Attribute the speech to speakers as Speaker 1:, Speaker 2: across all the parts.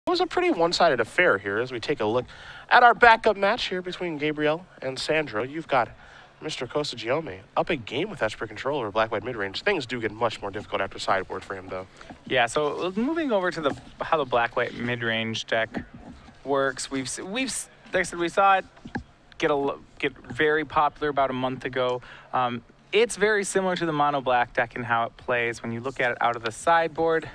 Speaker 1: It was a pretty one-sided affair here as we take a look at our backup match here between Gabriel and Sandro. You've got Mr. Costa-Giomi up a game with Esper Control over black-white mid-range. Things do get much more difficult after sideboard for him, though.
Speaker 2: Yeah, so moving over to how the black-white mid-range deck works, we've like I said, we saw it get very popular about a month ago. It's very similar to the mono-black deck in how it plays. When you look at it out of the sideboard,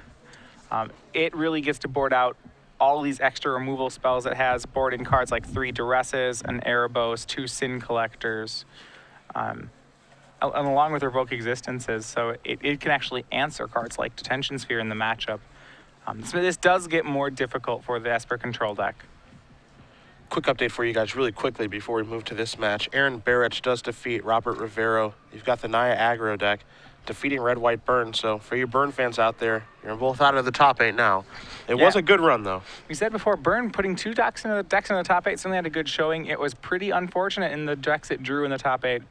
Speaker 2: it really gets to board out all these extra removal spells it has, board in cards like 3 Duresses, an Erebos, 2 Sin Collectors, and along with Revoke Existences, so it can actually answer cards like Detention Sphere in the matchup. So this does get more difficult for the Esper Control deck.
Speaker 1: Quick update for you guys really quickly before we move to this match. Aaron Barrich does defeat Robert Rivero. You've got the Naya aggro deck defeating Red White Burn. So for you Burn fans out there, you're both out of the top 8 now. It was a good run though. We
Speaker 2: said before, Burn putting 2 decks in the top 8 certainly had a good showing. It was pretty unfortunate in the decks it drew in the top 8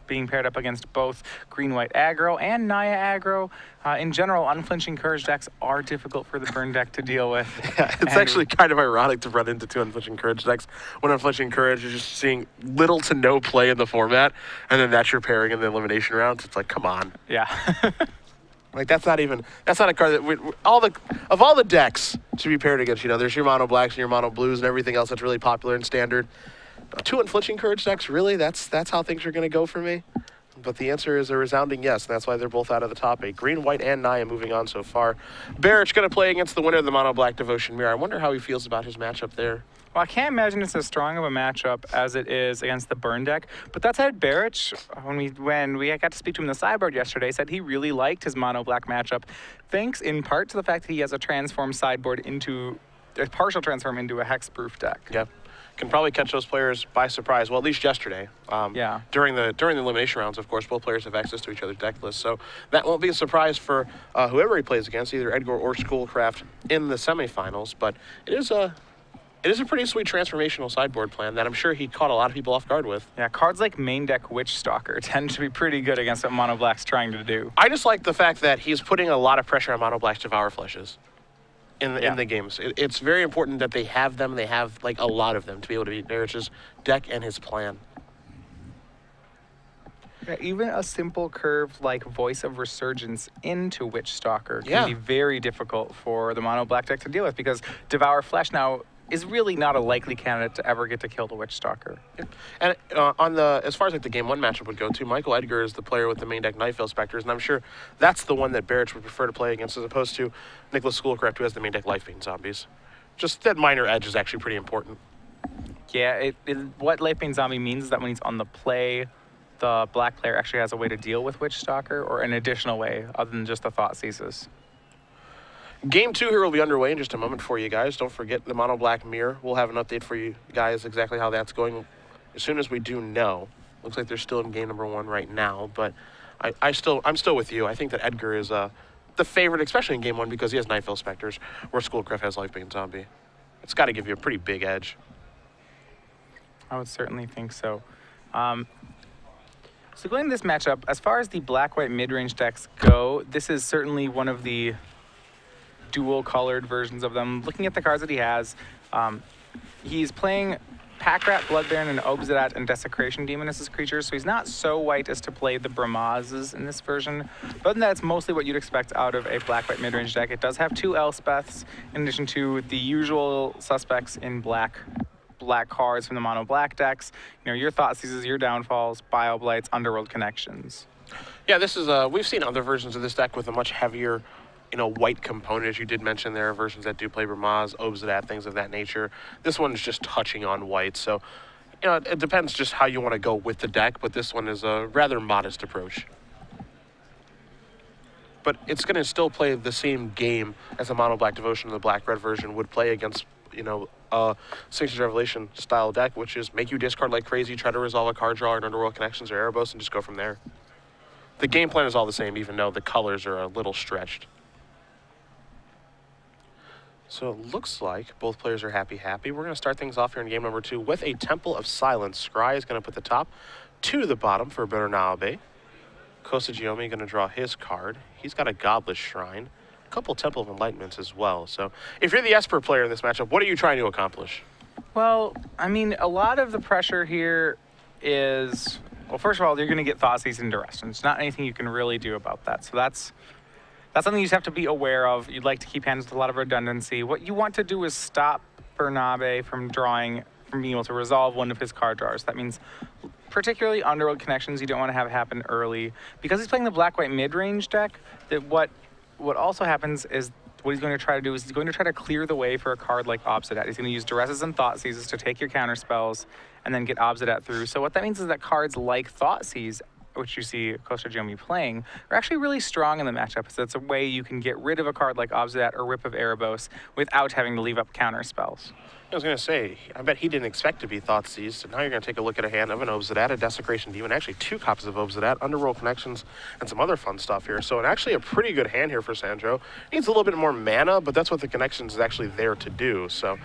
Speaker 2: being paired up against both green-white aggro and Naya aggro. In general, unflinching Courage decks are difficult for the Burn deck to deal with.
Speaker 1: Yeah, it's actually kind of ironic to run into 2 unflinching Courage decks when unflinching Courage is just seeing little to no play in the format, and then that's your pairing in the elimination rounds. It's like, come on.
Speaker 2: Yeah.
Speaker 1: Like that's not a card that of all the decks to be paired against. You know, there's your mono blacks and your mono blues and everything else that's really popular in standard. 2 unflinching Courage decks, really? That's how things are going to go for me? But the answer is a resounding yes, and that's why they're both out of the top 8. Green, white, and Naya moving on so far. Barrich going to play against the winner of the mono black Devotion Mirror. I wonder how he feels about his matchup there.
Speaker 2: Well, I can't imagine it's as strong of a matchup as it is against the Burn deck. But that said, Barrich, when we got to speak to him in the sideboard yesterday, said he really liked his mono black matchup, thanks in part to the fact that he has a transform sideboard into a partial transform into a hexproof deck.
Speaker 1: Yep. Can probably catch those players by surprise. Well, at least yesterday.
Speaker 2: Yeah.
Speaker 1: During the elimination rounds, of course, both players have access to each other's deck lists, so that won't be a surprise for whoever he plays against, either Edgar or Schoolcraft in the semifinals. But it is a pretty sweet transformational sideboard plan that I'm sure he caught a lot of people off guard with.
Speaker 2: Yeah, cards like main deck Witch Stalker tend to be pretty good against what Mono Black's trying to do.
Speaker 1: I just like the fact that he's putting a lot of pressure on Mono Black's Devour Fleshes in the games. It's very important that they have them. They have like a lot of them to be able to beat Barich's deck and his plan.
Speaker 2: Yeah, even a simple curve like Voice of Resurgence into Witch Stalker can be very difficult for the Mono Black deck to deal with, because Devour Flesh now is really not a likely candidate to ever get to kill the Witch Stalker.
Speaker 1: Yeah. And as far as like the game 1 matchup would go too, Michael Edgar is the player with the main deck Nightveil Specters, and I'm sure that's the one that Barrich would prefer to play against, as opposed to Nicholas Schoolcraft, who has the main deck Lifebane Zombies. Just that minor edge is actually pretty important.
Speaker 2: Yeah, what Lifebane Zombie means is that when he's on the play, the black player actually has a way to deal with Witch Stalker, or an additional way other than just the Thoughtseize.
Speaker 1: Game 2 here will be underway in just a moment for you guys. Don't forget the Mono Black Mirror. We'll have an update for you guys exactly how that's going as soon as we do know. Looks like they're still in game number 1 right now, but I'm still with you. I think that Edgar is the favorite, especially in game 1, because he has Nightveil Specters, where Schoolcraft has Lifebane Zombie. It's got to give you a pretty big edge.
Speaker 2: I would certainly think so. So going to this matchup, as far as the black-white mid-range decks go, this is certainly one of the dual-colored versions of them. Looking at the cards that he has, he's playing Packrat, Blood Baron, and Obzedat and Desecration Demon as his creatures, so he's not so white as to play the Bramazes in this version. But other than that, it's mostly what you'd expect out of a black-white mid-range deck. It does have 2 Elspeths, in addition to the usual suspects in black cards from the mono black decks. You know, your Thoughtseizes, your Downfalls, Bioblights, Underworld Connections.
Speaker 1: Yeah, this is we've seen other versions of this deck with a much heavier, white component, as you did mention. There are versions that do play Bramaz, Obzedat, things of that nature. This one is just touching on white, so it depends just how you want to go with the deck, but this one is a rather modest approach. But it's going to still play the same game as a mono black Devotion, the black-red version would play against, Sanction's Revelation style deck, which is make you discard like crazy, try to resolve a card draw or an Underworld Connections or Erebos, and just go from there. The game plan is all the same, even though the colors are a little stretched. So it looks like both players are happy. We're going to start things off here in game number 2 with a Temple of Silence. Scry is going to put the top to the bottom for Bernabe. Costa-Giomi going to draw his card. He's got a Godless Shrine. couple Temple of Enlightenments as well. So if you're the Esper player in this matchup, what are you trying to accomplish?
Speaker 2: Well, I mean, a lot of the pressure here is, well, first of all, you're going to get Thoughtseize and Duress, and it's not anything you can really do about that. So that's something you just have to be aware of. You'd like to keep hands with a lot of redundancy. What you want to do is stop Bernabe from being able to resolve one of his card drawers. That means particularly Underworld connections you don't want to have happen early. Because he's playing the black-white mid-range deck, that what also happens is what he's going to try to do is he's going to try to clear the way for a card like Obsidat. He's going to use Duresses and Thoughtseizes to take your counter spells and then get Obsidat through. So what that means is that cards like Thoughtseize, which you see Costa-Giomi playing, are actually really strong in the matchup. So it's a way you can get rid of a card like Obsidat or Rip of Erebos without having to leave up counter spells.
Speaker 1: I was going to say, I bet he didn't expect to be Thoughtseize, so now you're going to take a look at a hand of an Obsidat, a Desecration Demon, actually 2 copies of Obsidat, Underworld Connections, and some other fun stuff here. So actually a pretty good hand here for Sandro. Needs a little bit more mana, but that's what the Connections is actually there to do. So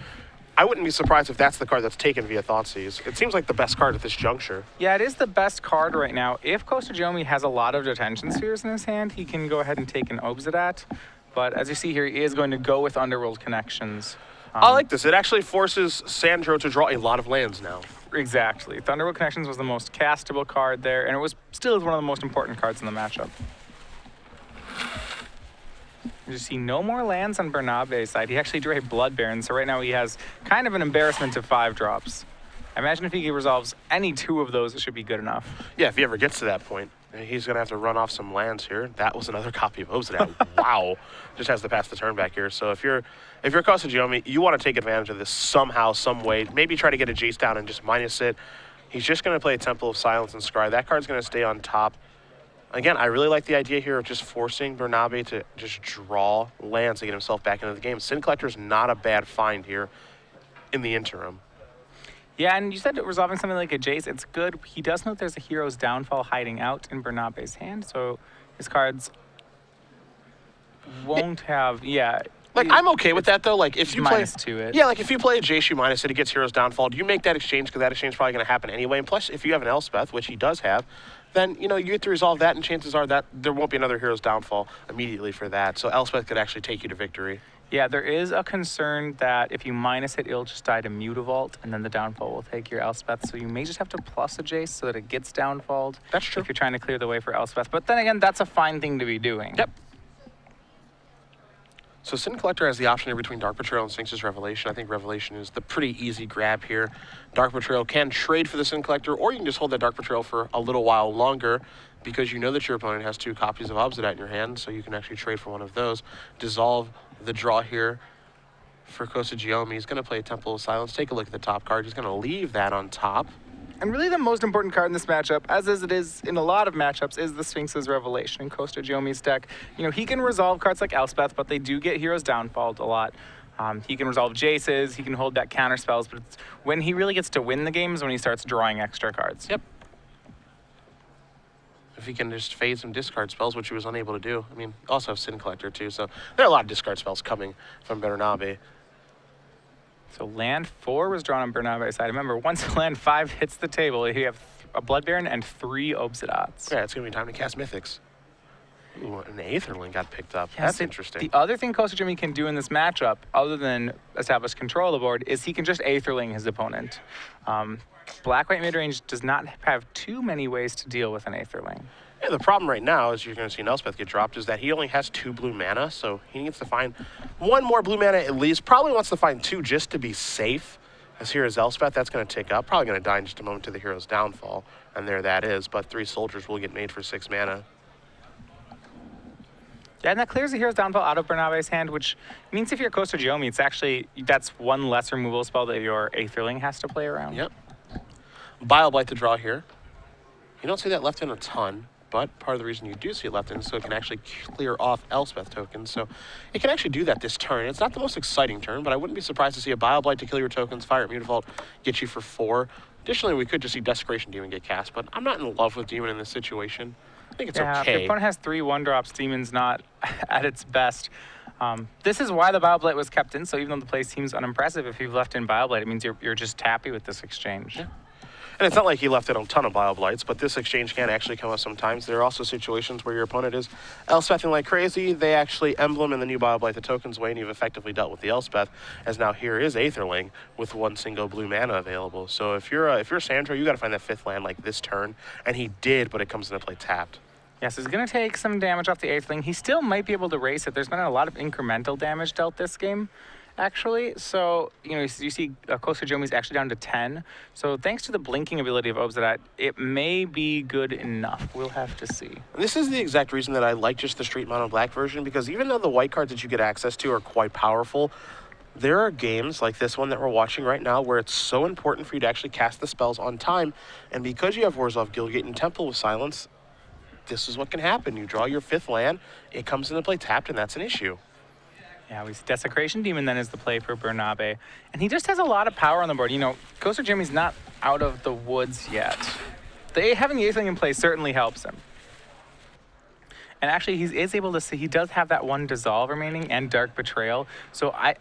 Speaker 1: I wouldn't be surprised if that's the card that's taken via Thoughtseize. It seems like the best card at this juncture.
Speaker 2: Yeah, it is the best card right now. If Costa-Giomi has a lot of Detention Spheres in his hand, he can go ahead and take an Obsidat. But as you see here, he is going to go with Underworld Connections.
Speaker 1: I like this. It actually forces Sandro to draw a lot of lands now.
Speaker 2: Exactly. Underworld Connections was the most castable card there, and it was still one of the most important cards in the matchup. You see no more lands on Bernabe's side. He actually drew a Blood Baron, so right now he has kind of an embarrassment of 5 drops. I imagine if he resolves any 2 of those, it should be good enough.
Speaker 1: Yeah, if he ever gets to that point. He's going to have to run off some lands here. That was another copy of Obsidat. Wow. Just has to pass the turn back here. So if you're Costa-Giomi, you want to take advantage of this somehow, some way. Maybe try to get a Jace down and just minus it. He's just going to play Temple of Silence and Scry. That card's going to stay on top. Again, I really like the idea here of just forcing Bernabe to just draw lands to get himself back into the game. Sin Collector's not a bad find here in the interim.
Speaker 2: Yeah, and you said resolving something like a Jace, it's good. He does note there's a Hero's Downfall hiding out in Bernabe's hand, so his cards won't have, yeah.
Speaker 1: Like, I'm okay with that, though. Like, if you play...
Speaker 2: -2 it.
Speaker 1: Yeah, like, if you play a Jace, you minus it, he gets Hero's Downfall. Do you make that exchange? Because that exchange is probably going to happen anyway. And plus, if you have an Elspeth, which he does have, then, you know, you get to resolve that, and chances are that there won't be another Hero's Downfall immediately for that. So Elspeth could actually take you to victory.
Speaker 2: Yeah, there is a concern that if you minus it, it'll just die to Mutavault, and then the Downfall will take your Elspeth. So you may just have to plus a Jace so that it gets downfalled.
Speaker 1: That's true.
Speaker 2: If you're trying to clear the way for Elspeth. But then again, that's a fine thing to be doing.
Speaker 1: Yep. So Sin Collector has the option here between Dark Betrayal and Sphinx's Revelation. I think Revelation is the pretty easy grab here. Dark Betrayal can trade for the Sin Collector, or you can just hold that Dark Betrayal for a little while longer because you know that your opponent has 2 copies of Obsidat in your hand, so you can actually trade for one of those. Dissolve the draw here for Costa-Giomi. He's going to play Temple of Silence. Take a look at the top card. He's going to leave that on top.
Speaker 2: And really the most important card in this matchup, as it is in a lot of matchups, is the Sphinx's Revelation in Costa-Giomi's deck. You know, he can resolve cards like Elspeth, but they do get Heroes Downfalled a lot. He can resolve Jaces, he can hold back counter spells, but it's when he really gets to win the game is when he starts drawing extra cards.
Speaker 1: Yep. If he can just phase and discard spells, which he was unable to do. I mean, also have Sin Collector too, so there are a lot of discard spells coming from Bernabe.
Speaker 2: So land 4 was drawn on Bernabe's side. Remember, once land 5 hits the table, you have a Blood Baron and 3 Obsidats.
Speaker 1: Yeah, it's going to be time to cast Mythics. Ooh, an Aetherling got picked up.
Speaker 2: Yeah,
Speaker 1: That's
Speaker 2: so
Speaker 1: interesting.
Speaker 2: The other thing Costa-Giomi can do in this matchup, other than establish control of the board, is he can just Aetherling his opponent. Black-white midrange does not have too many ways to deal with an Aetherling.
Speaker 1: Yeah, the problem right now, as you're going to see an Elspeth get dropped, is that he only has 2 blue mana, so he needs to find 1 more blue mana at least. Probably wants to find 2 just to be safe. As here is Elspeth, that's going to tick up. Probably going to die in just a moment to the Hero's Downfall, and there that is. But 3 soldiers will get made for 6 mana.
Speaker 2: Yeah, and that clears the Hero's Downfall out of Bernabe's hand, which means if you're Costa-Giomi, it's actually, that's 1 less removal spell that your Aetherling has to play around.
Speaker 1: Yep. Bile Blight to draw here. You don't see that left in a ton, but part of the reason you do see it left in is so it can actually clear off Elspeth tokens. So it can actually do that this turn. It's not the most exciting turn, but I wouldn't be surprised to see a Bile Blight to kill your tokens, fire at Mutavault, get you for 4. Additionally, we could just see Desecration Demon get cast, but I'm not in love with Demon in this situation. I think it's
Speaker 2: yeah,
Speaker 1: okay.
Speaker 2: If your opponent has 3 1-drops, Demon's not at its best. This is why the Bile Blight was kept in, so even though the play seems unimpressive, if you've left in Bile Blight, it means you're just happy with this exchange.
Speaker 1: Yeah. And it's not like he left in a ton of Bile Blights, but this exchange can actually come up sometimes. There are also situations where your opponent is Elspething like crazy. They actually emblem in the new Bile Blight the tokens way, and you've effectively dealt with the Elspeth, as now here is Aetherling with one single blue mana available. So if you're Sandro, you got to find that 5th land like this turn, and he did, but it comes into play tapped.
Speaker 2: Yes, he's going to take some damage off the Aetherling. He still might be able to race it. There's been a lot of incremental damage dealt this game, actually. So, you know, you see Costa-Giomi's actually down to 10. So thanks to the blinking ability of Obsidian, it may be good enough. We'll have to see.
Speaker 1: And this is the exact reason that I like just the straight mono black version, because even though the white cards that you get access to are quite powerful, there are games like this one that we're watching right now where it's so important for you to actually cast the spells on time. And because you have Orzhov, Guildgate, and Temple with Silence, this is what can happen. You draw your 5th land, it comes into play tapped, and that's an issue.
Speaker 2: Yeah, we see Desecration Demon then is the play for Bernabe. And he just has a lot of power on the board. You know, Costa-Giomi's not out of the woods yet. Having the Aetherling in play certainly helps him. And actually, he is able to see, he does have that 1 Dissolve remaining and Dark Betrayal. So I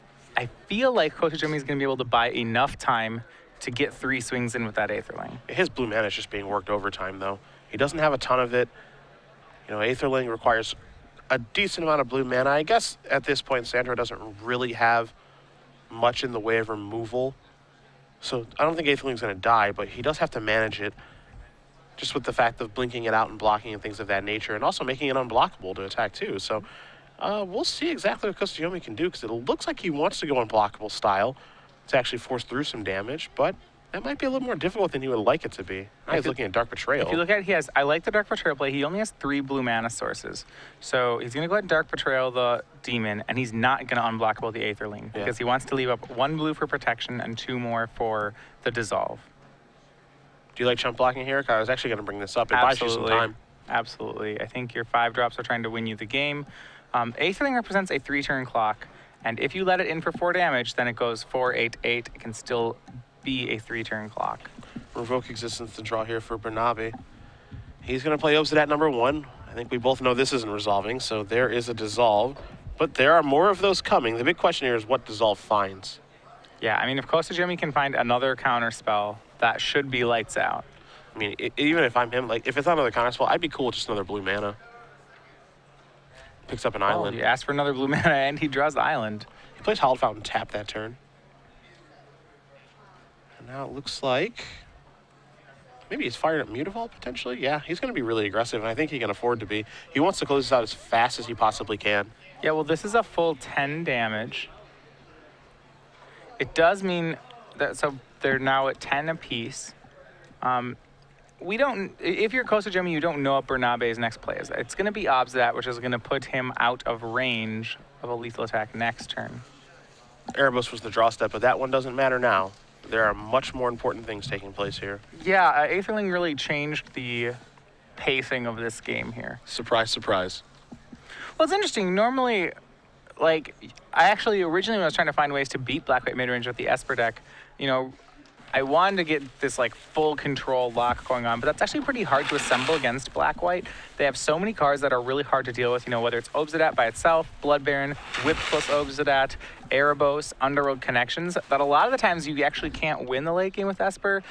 Speaker 2: feel like Costa-Giomi's going to be able to buy enough time to get 3 swings in with that Aetherling.
Speaker 1: His blue mana is just being worked overtime, though. He doesn't have a ton of it. You know, Aetherling requires a decent amount of blue mana. I guess at this point, Sandro doesn't really have much in the way of removal. So I don't think Aetherling's going to die, but he does have to manage it just with the fact of blinking it out and blocking and things of that nature, and also making it unblockable to attack too. So we'll see exactly what Costa-Giomi can do, because it looks like he wants to go unblockable style to actually force through some damage, but that might be a little more difficult than he would like it to be. Now he's looking at Dark Betrayal.
Speaker 2: If you look at it, I like the Dark Betrayal play. He only has 3 blue mana sources. So he's going to go ahead and Dark Betrayal the Demon, and he's not going to unblockable the Aetherling, because he wants to leave up 1 blue for protection and 2 more for the Dissolve.
Speaker 1: Do you like chump blocking here? I was actually going to bring this up. It buys you some time.
Speaker 2: Absolutely. I think your 5 drops are trying to win you the game. Aetherling represents a 3-turn clock, and if you let it in for 4 damage, then it goes 4, 8, 8. It can still be a 3-turn clock.
Speaker 1: Revoke Existence to draw here for Bernabe. He's going to play Obsidian number 1. I think we both know this isn't resolving, so there is a Dissolve. But there are more of those coming. The big question here is what Dissolve finds.
Speaker 2: Yeah, I mean, if Costa-Giomi can find another counter spell, that should be lights out.
Speaker 1: I mean, even if I'm him, like, if it's not another counter spell, I'd be cool with just another blue mana. Picks up an island.
Speaker 2: You ask for another blue mana, and he draws the island.
Speaker 1: He plays Hallowed Fountain, tap that turn. And now it looks like maybe he's fired up Mutavault, potentially. Yeah, he's going to be really aggressive, and I think he can afford to be. He wants to close this out as fast as he possibly can.
Speaker 2: Yeah, well, this is a full 10 damage. It does mean that, so they're now at 10 apiece. We don't, if you're Costa-Giomi, you don't know what Bernabe's next play is. It's going to be Obsidian, which is going to put him out of range of a lethal attack next turn.
Speaker 1: Erebos was the draw step, but that one doesn't matter now. There are much more important things taking place here.
Speaker 2: Yeah, Aetherling really changed the pacing of this game here.
Speaker 1: Surprise, surprise.
Speaker 2: Well, it's interesting. Normally, like, I actually originally when I was trying to find ways to beat Black-White midrange with the Esper deck, you know, I wanted to get this like full control lock going on, but that's actually pretty hard to assemble against Black-White. They have so many cards that are really hard to deal with, you know, whether it's Obsidian by itself, Blood Baron, Whip plus Obsidian, Erebos, Underworld Connections, that a lot of the times you actually can't win the late game with Esper.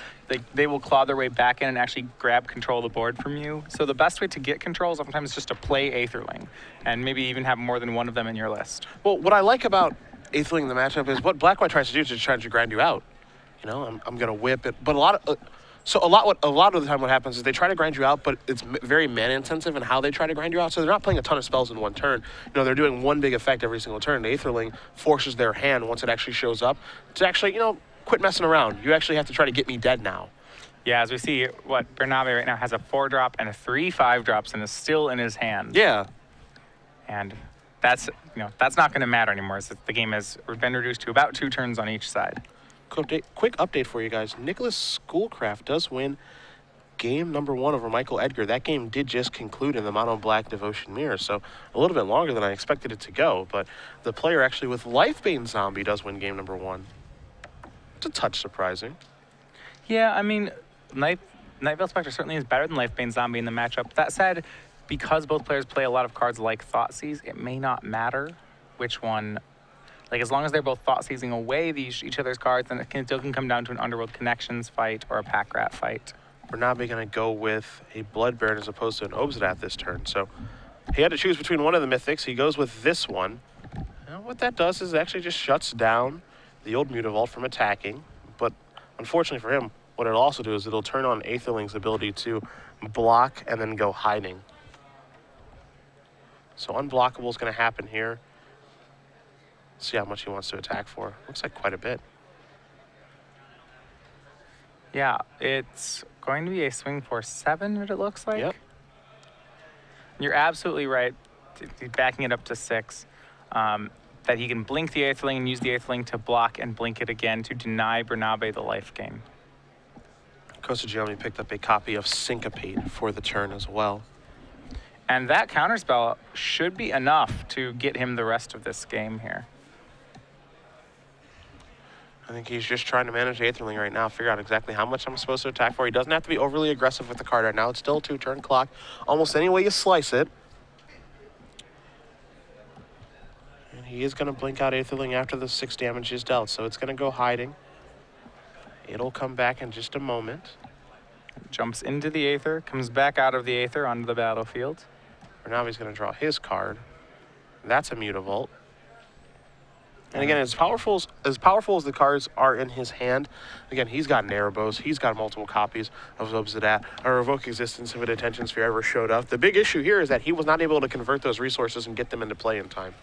Speaker 2: They will claw their way back in and actually grab control of the board from you. So the best way to get control is oftentimes just to play Aetherling, and maybe even have more than one of them in your list.
Speaker 1: Well, what I like about Aetherling in the matchup is what Black-White tries to do is just try to grind you out. You know, I'm going to whip it. But a lot of the time what happens is they try to grind you out, but it's very mana intensive in how they try to grind you out. So they're not playing a ton of spells in one turn. You know, they're doing one big effect every single turn. The Aetherling forces their hand once it actually shows up to actually, you know, quit messing around. You actually have to try to get me dead now.
Speaker 2: Yeah, as we see, what Bernabe right now has a 4-drop and a 3 5-drops and is still in his hand.
Speaker 1: Yeah.
Speaker 2: And that's, you know, that's not going to matter anymore. The game has been reduced to about 2 turns on each side.
Speaker 1: Quick update for you guys. Nicholas Schoolcraft does win game number 1 over Michael Edgar. That game did just conclude in the Mono Black Devotion Mirror, so a little bit longer than I expected it to go. But the player actually with Lifebane Zombie does win game number 1. It's a touch surprising.
Speaker 2: Yeah, I mean, Night Veil Spectre certainly is better than Lifebane Zombie in the matchup. That said, because both players play a lot of cards like Thoughtseize, it may not matter which one Like, as long as they're both thought seizing away each other's cards, then it still can come down to an Underworld Connections fight or a Pack Rat fight.
Speaker 1: Bernabe going to go with a Blood Baron as opposed to an Obsidian this turn. So he had to choose between one of the Mythics. He goes with this one. And what that does is it actually just shuts down the old Mutavault from attacking. But unfortunately for him, what it'll also do is it'll turn on Aetherling's ability to block and then go hiding. So unblockable is going to happen here. See how much he wants to attack for. Looks like quite a bit.
Speaker 2: Yeah, it's going to be a swing for 7, it looks like.
Speaker 1: Yep.
Speaker 2: You're absolutely right, backing it up to 6, that he can blink the Aetherling and use the Aetherling to block and blink it again to deny Bernabe the life gain.
Speaker 1: Costa-Giomi picked up a copy of Syncopate for the turn as well.
Speaker 2: And that counterspell should be enough to get him the rest of this game here.
Speaker 1: I think he's just trying to manage Aetherling right now, figure out exactly how much I'm supposed to attack for. He doesn't have to be overly aggressive with the card right now. It's still a 2-turn clock. Almost any way you slice it. And he is going to blink out Aetherling after the 6 damage is dealt, so it's going to go hiding. It'll come back in just a moment.
Speaker 2: Jumps into the Aether, comes back out of the Aether onto the battlefield.
Speaker 1: Bernabe's going to draw his card. That's a Mutavault. And again, as powerful as the cards are in his hand, again, he's got Narrowbows, he's got multiple copies of Obsidian, or Revoke Existence if a Detention Sphere ever showed up. The big issue here is that he was not able to convert those resources and get them into play in time.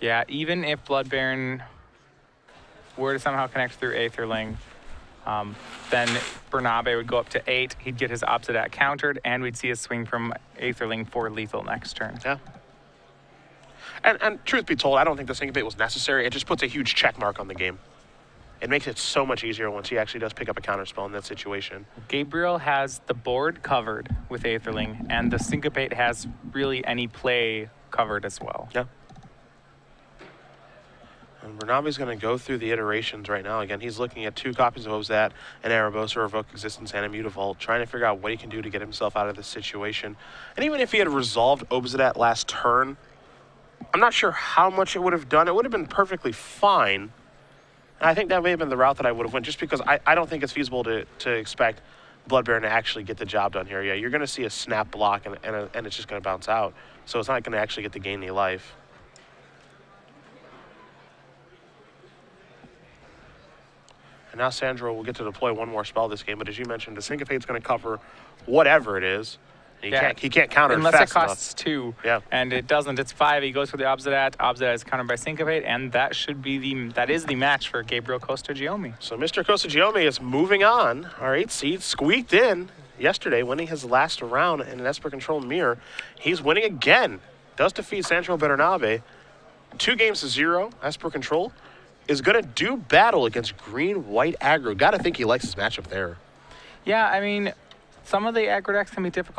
Speaker 2: Yeah, even if Blood Baron were to somehow connect through Aetherling, then Bernabe would go up to 8, he'd get his Obsidian countered, and we'd see a swing from Aetherling for lethal next turn.
Speaker 1: Yeah. And truth be told, I don't think the Syncopate was necessary. It just puts a huge check mark on the game. It makes it so much easier once he actually does pick up a counterspell in that situation.
Speaker 2: Gabriel has the board covered with Aetherling, and the Syncopate has really any play covered as well.
Speaker 1: Yeah. And Bernabe's going to go through the iterations right now. Again, he's looking at 2 copies of Obsidian, an Erebos, or Revoke Existence, and a Mutavault, trying to figure out what he can do to get himself out of this situation. And even if he had resolved Obsidian last turn, I'm not sure how much it would have done. It would have been perfectly fine. And I think that may have been the route that I would have went, just because I don't think it's feasible to expect Blood Baron to actually get the job done here. Yeah, you're going to see a snap block, and it's just going to bounce out. So it's not going to actually get to gain any life. And now Sandro will get to deploy one more spell this game, but as you mentioned, the Syncopate's going to cover whatever it is. He can't counter
Speaker 2: unless
Speaker 1: fast
Speaker 2: it costs
Speaker 1: enough.
Speaker 2: 2.
Speaker 1: Yeah.
Speaker 2: And it doesn't. It's 5. He goes for the Obsidian. Obsidian is countered by Syncopate, and that is the match for Gabriel Costa-Giomi.
Speaker 1: So Mr. Costa-Giomi is moving on. Our 8th seed squeaked in yesterday, winning his last round in an Esper Control mirror. He's winning again. Does defeat Sandro Bernabe. 2-0. Esper Control is going to do battle against green-white aggro. Got to think he likes his matchup there.
Speaker 2: Yeah, I mean, some of the aggro decks can be difficult.